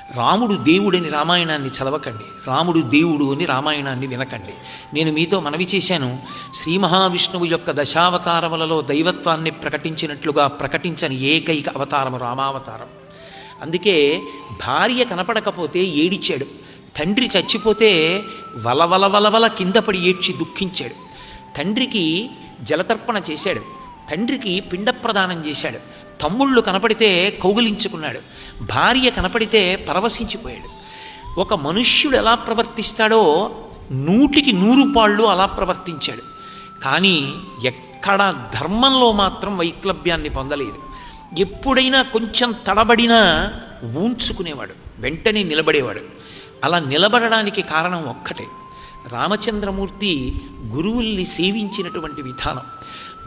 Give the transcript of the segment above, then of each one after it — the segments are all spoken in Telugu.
రాముడు దేవుడని రామాయణాన్ని చదవకండి, రాముడు దేవుడు అని రామాయణాన్ని వినకండి. నేను మీతో మనవి చేశాను, శ్రీ మహావిష్ణువు యొక్క దశావతారములలో దైవత్వాన్ని ప్రకటించినట్లుగా ప్రకటించని ఏకైక అవతారము రామావతారం. అందుకే భార్య కనపడకపోతే ఏడిచాడు, తండ్రి చచ్చిపోతే వలవల కింద పడి ఏడ్చి దుఃఖించాడు, తండ్రికి జలతర్పణ చేశాడు, తండ్రికి పిండ ప్రదానం చేశాడు, తమ్ముళ్ళు కనపడితే కౌగిలించుకున్నాడు, భార్య కనపడితే పరవశించిపోయాడు. ఒక మనుష్యుడు ఎలా ప్రవర్తిస్తాడో 100కి 100 పాళ్ళు అలా ప్రవర్తించాడు. కానీ ఎక్కడ ధర్మంలో మాత్రం వైక్లభ్యాన్ని పొందలేదు. ఎప్పుడైనా కొంచెం తడబడినా ఊంచుకునేవాడు, వెంటనే నిలబడేవాడు. అలా నిలబడడానికి కారణం ఒక్కటే, రామచంద్రమూర్తి గురువుల్ని సేవించినటువంటి విధానం.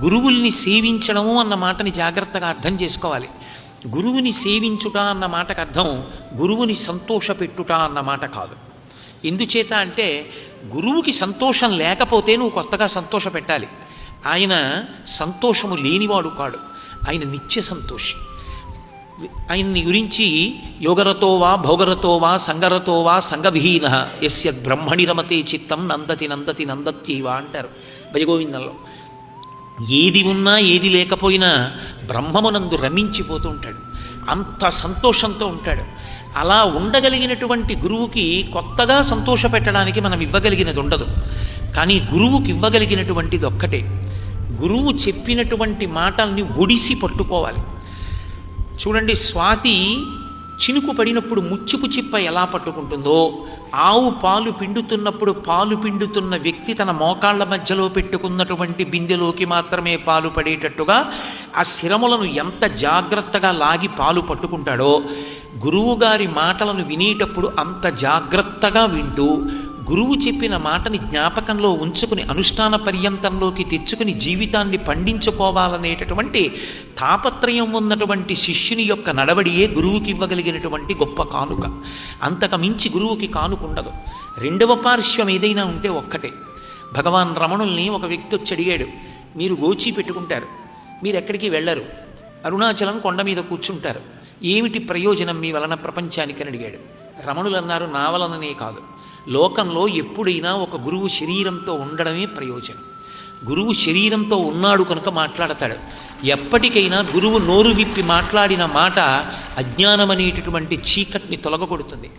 గురువుల్ని సేవించడము అన్న మాటని జాగ్రత్తగా అర్థం చేసుకోవాలి. గురువుని సేవించుట అన్న మాటకు అర్థం గురువుని సంతోషపెట్టుట అన్న మాట కాదు. ఎందుచేత అంటే గురువుకి సంతోషం లేకపోతే నువ్వు కొత్తగా సంతోష పెట్టాలి. ఆయన సంతోషము లేనివాడు కాడు, ఆయన నిత్య సంతోషి. ఆయన్ని గురించి యోగరతో వా భోగరతో వా సంగరతో వా సంగవిహీన యస్య బ్రహ్మణి రమతే చిత్తం నందతి నందతి నందత్యైవ అంటారు భజగోవిందంలో. ఏది ఉన్నా ఏది లేకపోయినా బ్రహ్మమునందు రమించిపోతూ ఉంటాడు, అంత సంతోషంతో ఉంటాడు. అలా ఉండగలిగినటువంటి గురువుకి కొత్తగా సంతోష పెట్టడానికి మనం ఇవ్వగలిగినది ఉండదు. కానీ గురువుకి ఇవ్వగలిగినటువంటిది ఒక్కటే, గురువు చెప్పినటువంటి మాటల్ని ఒడిసి పట్టుకోవాలి. చూడండి, స్వాతి చినుకు పడినప్పుడు ముచ్చుపు చిప్ప ఎలా పట్టుకుంటుందో, ఆవు పాలు పిండుతున్నప్పుడు పాలు పిండుతున్న వ్యక్తి తన మోకాళ్ల మధ్యలో పెట్టుకున్నటువంటి బిందెలోకి మాత్రమే పాలు పడేటట్టుగా ఆ శిరములను ఎంత జాగ్రత్తగా లాగి పాలు పట్టుకుంటాడో, గురువుగారి మాటలను వినేటప్పుడు అంత జాగ్రత్తగా వింటూ గురువు చెప్పిన మాటని జ్ఞాపకంలో ఉంచుకుని అనుష్ఠాన పర్యంతంలోకి తెచ్చుకుని జీవితాన్ని పండించుకోవాలనేటటువంటి తాపత్రయం ఉన్నటువంటి శిష్యుని యొక్క నడవడియే గురువుకి ఇవ్వగలిగినటువంటి గొప్ప కానుక. అంతకు మించి గురువుకి కానుక ఉండదు. రెండవ పార్శ్వం ఏదైనా ఉంటే ఒక్కటే. భగవాన్ రమణుల్ని ఒక వ్యక్తి వచ్చి అడిగాడు, మీరు గోచి పెట్టుకుంటారు, మీరు ఎక్కడికి వెళ్ళరు, అరుణాచలం కొండ మీద కూర్చుంటారు, ఏమిటి ప్రయోజనం మీ వలన ప్రపంచానికి అని అడిగాడు. రమణులు అన్నారు, నా వలననే కాదు, లోకంలో ఎప్పుడైనా ఒక గురువు శరీరంతో ఉండడమే ప్రయోజనం. గురువు శరీరంతో ఉన్నాడు కనుక మాట్లాడతాడు. ఎప్పటికైనా గురువు నోరు విప్పి మాట్లాడిన మాట అజ్ఞానం అనేటటువంటి చీకటిని తొలగొడుతుంది.